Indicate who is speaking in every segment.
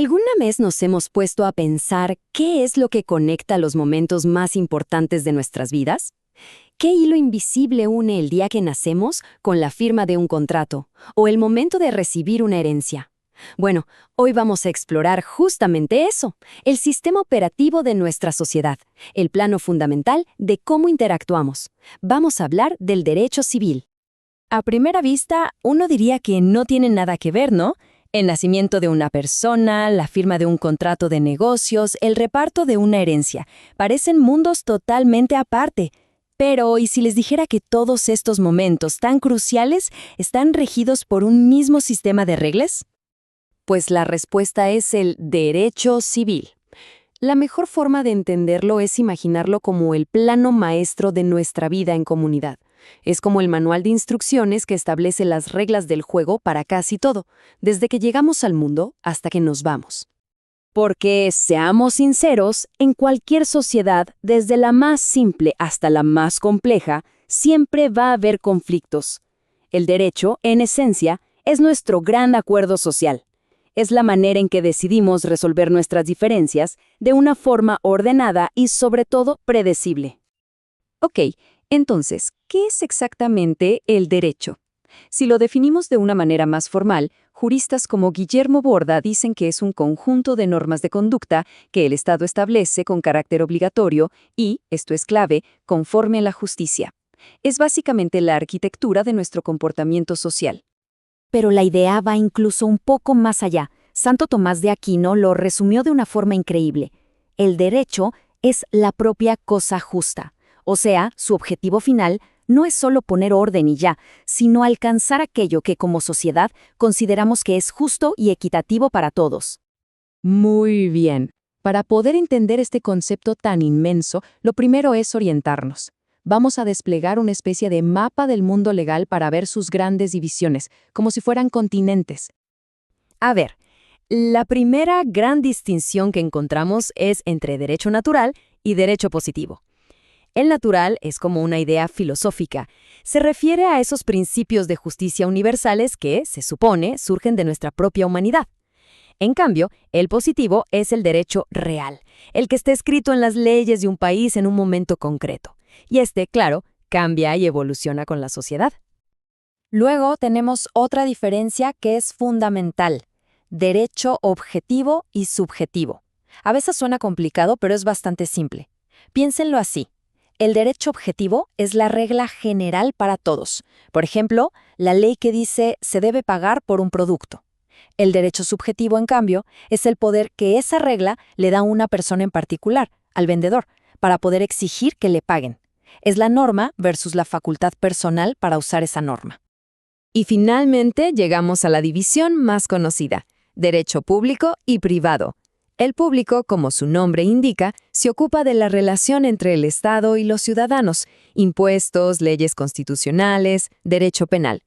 Speaker 1: ¿Alguna vez nos hemos puesto a pensar qué es lo que conecta los momentos más importantes de nuestras vidas? ¿Qué hilo invisible une el día que nacemos con la firma de un contrato o el momento de recibir una herencia? Bueno, hoy vamos a explorar justamente eso, el sistema operativo de nuestra sociedad, el plano fundamental de cómo interactuamos. Vamos a hablar del derecho civil. A primera vista, uno diría que no tienen nada que ver, ¿no? El nacimiento de una persona, la firma de un contrato de negocios, el reparto de una herencia. Parecen mundos totalmente aparte. Pero, ¿y si les dijera que todos estos momentos tan cruciales están regidos por un mismo sistema de reglas? Pues la respuesta es el derecho civil. La mejor forma de entenderlo es imaginarlo como el plano maestro de nuestra vida en comunidad. Es como el manual de instrucciones que establece las reglas del juego para casi todo, desde que llegamos al mundo hasta que nos vamos. Porque, seamos sinceros, en cualquier sociedad, desde la más simple hasta la más compleja, siempre va a haber conflictos. El derecho, en esencia, es nuestro gran acuerdo social. Es la manera en que decidimos resolver nuestras diferencias de una forma ordenada y, sobre todo, predecible. Ok, entonces, ¿qué es exactamente el derecho? Si lo definimos de una manera más formal, juristas como Guillermo Borda dicen que es un conjunto de normas de conducta que el Estado establece con carácter obligatorio y, esto es clave, conforme a la justicia. Es básicamente la arquitectura de nuestro comportamiento social.
Speaker 2: Pero la idea va incluso un poco más allá. Santo Tomás de Aquino lo resumió de una forma increíble. El derecho es la propia cosa justa. O sea, su objetivo final no es solo poner orden y ya, sino alcanzar aquello que como sociedad consideramos que es justo y equitativo para todos.
Speaker 3: Muy bien. Para poder entender este concepto tan inmenso, lo primero es orientarnos. Vamos a desplegar una especie de mapa del mundo legal para ver sus grandes divisiones, como si fueran continentes.
Speaker 1: A ver, la primera gran distinción que encontramos es entre derecho natural y derecho positivo. El natural es como una idea filosófica. Se refiere a esos principios de justicia universales que, se supone, surgen de nuestra propia humanidad. En cambio, el positivo es el derecho real, el que está escrito en las leyes de un país en un momento concreto. Y este, claro, cambia y evoluciona con la sociedad.
Speaker 2: Luego tenemos otra diferencia que es fundamental: derecho objetivo y subjetivo. A veces suena complicado, pero es bastante simple. Piénsenlo así. El derecho objetivo es la regla general para todos. Por ejemplo, la ley que dice se debe pagar por un producto. El derecho subjetivo, en cambio, es el poder que esa regla le da a una persona en particular, al vendedor, para poder exigir que le paguen. Es la norma versus la facultad personal para usar esa norma.
Speaker 1: Y finalmente llegamos a la división más conocida, derecho público y privado. El público, como su nombre indica, se ocupa de la relación entre el Estado y los ciudadanos, impuestos, leyes constitucionales, derecho penal.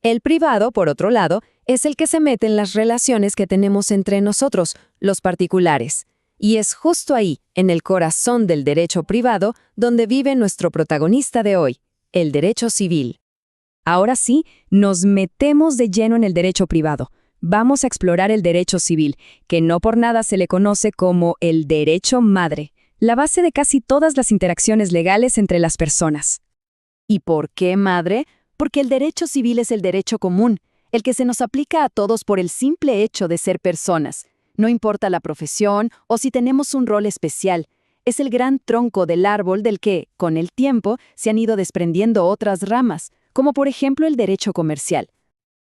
Speaker 1: El privado, por otro lado, es el que se mete en las relaciones que tenemos entre nosotros, los particulares. Y es justo ahí, en el corazón del derecho privado, donde vive nuestro protagonista de hoy, el derecho civil. Ahora sí, nos metemos de lleno en el derecho privado. Vamos a explorar el derecho civil, que no por nada se le conoce como el derecho madre, la base de casi todas las interacciones legales entre las personas. ¿Y por qué madre? Porque el derecho civil es el derecho común, el que se nos aplica a todos por el simple hecho de ser personas. No importa la profesión o si tenemos un rol especial. Es el gran tronco del árbol del que, con el tiempo, se han ido desprendiendo otras ramas, como por ejemplo el derecho comercial.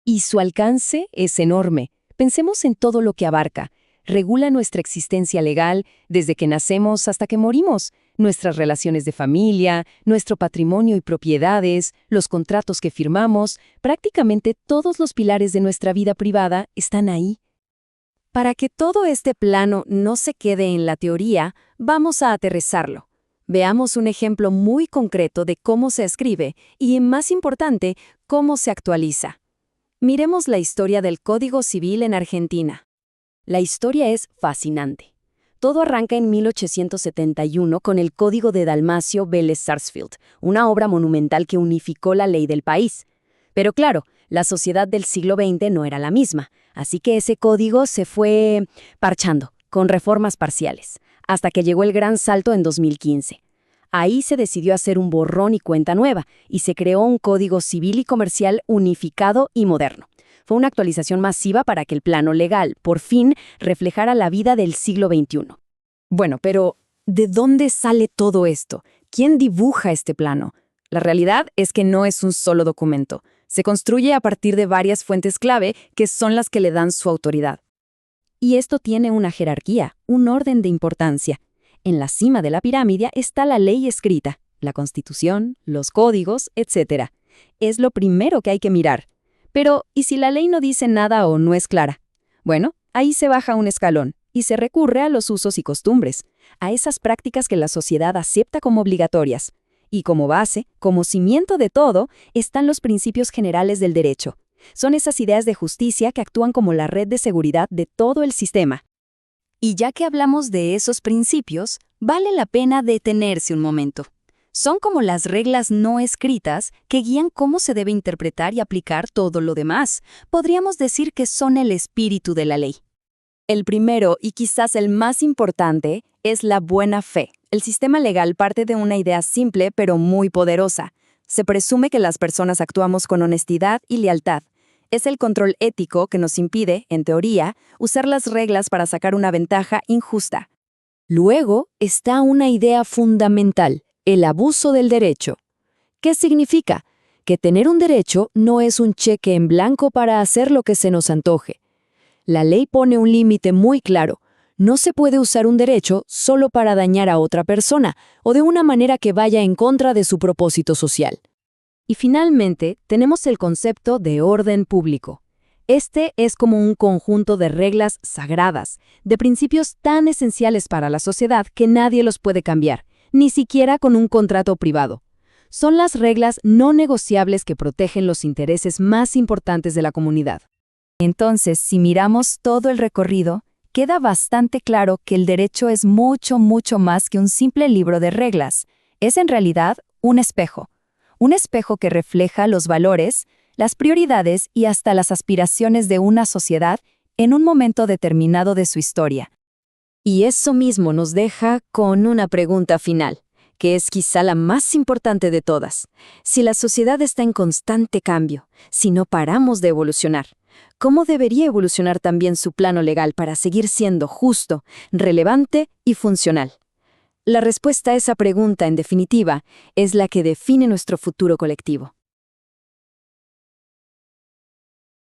Speaker 1: Y su alcance es enorme. Pensemos en todo lo que abarca. Regula nuestra existencia legal desde que nacemos hasta que morimos, nuestras relaciones de familia, nuestro patrimonio y propiedades, los contratos que firmamos, prácticamente todos los pilares de nuestra vida privada están ahí. Para que todo este plano no se quede en la teoría, vamos a aterrizarlo. Veamos un ejemplo muy concreto de cómo se escribe y, más importante, cómo se actualiza. Miremos la historia del Código Civil en Argentina. La historia es fascinante. Todo arranca en 1871 con el Código de Dalmacio Vélez Sarsfield, una obra monumental que unificó la ley del país. Pero claro, La sociedad del siglo XX no era la misma, así que ese código se fue parchando, con reformas parciales, hasta que llegó el gran salto en 2015. Ahí se decidió hacer un borrón y cuenta nueva, y se creó un código civil y comercial unificado y moderno. Fue una actualización masiva para que el plano legal, por fin, reflejara la vida del siglo XXI.
Speaker 2: Bueno, pero ¿de dónde sale todo esto? ¿Quién dibuja este plano? La realidad es que no es un solo documento. Se construye a partir de varias fuentes clave que son las que le dan su autoridad.
Speaker 1: Y esto tiene una jerarquía, un orden de importancia. En la cima de la pirámide está la ley escrita, la Constitución, los códigos, etc. Es lo primero que hay que mirar. Pero, ¿y si la ley no dice nada o no es clara? Bueno, ahí se baja un escalón y se recurre a los usos y costumbres, a esas prácticas que la sociedad acepta como obligatorias. Y como base, como cimiento de todo, están los principios generales del derecho. Son esas ideas de justicia que actúan como la red de seguridad de todo el sistema. Y ya que hablamos de esos principios, vale la pena detenerse un momento. Son como las reglas no escritas que guían cómo se debe interpretar y aplicar todo lo demás. Podríamos decir que son el espíritu de la ley. El primero, y quizás el más importante, es la buena fe. El sistema legal parte de una idea simple pero muy poderosa. Se presume que las personas actuamos con honestidad y lealtad. Es el control ético que nos impide, en teoría, usar las reglas para sacar una ventaja injusta. Luego está una idea fundamental, el abuso del derecho. ¿Qué significa? Que tener un derecho no es un cheque en blanco para hacer lo que se nos antoje. La ley pone un límite muy claro. No se puede usar un derecho solo para dañar a otra persona o de una manera que vaya en contra de su propósito social. Y finalmente, tenemos el concepto de orden público. Este es como un conjunto de reglas sagradas, de principios tan esenciales para la sociedad que nadie los puede cambiar, ni siquiera con un contrato privado. Son las reglas no negociables que protegen los intereses más importantes de la comunidad. Entonces, si miramos todo el recorrido, queda bastante claro que el derecho es mucho, mucho más que un simple libro de reglas. Es en realidad un espejo que refleja los valores, las prioridades y hasta las aspiraciones de una sociedad en un momento determinado de su historia. Y eso mismo nos deja con una pregunta final, que es quizá la más importante de todas. Si la sociedad está en constante cambio, si no paramos de evolucionar, ¿cómo debería evolucionar también su plano legal para seguir siendo justo, relevante y funcional? La respuesta a esa pregunta, en definitiva, es la que define nuestro futuro colectivo.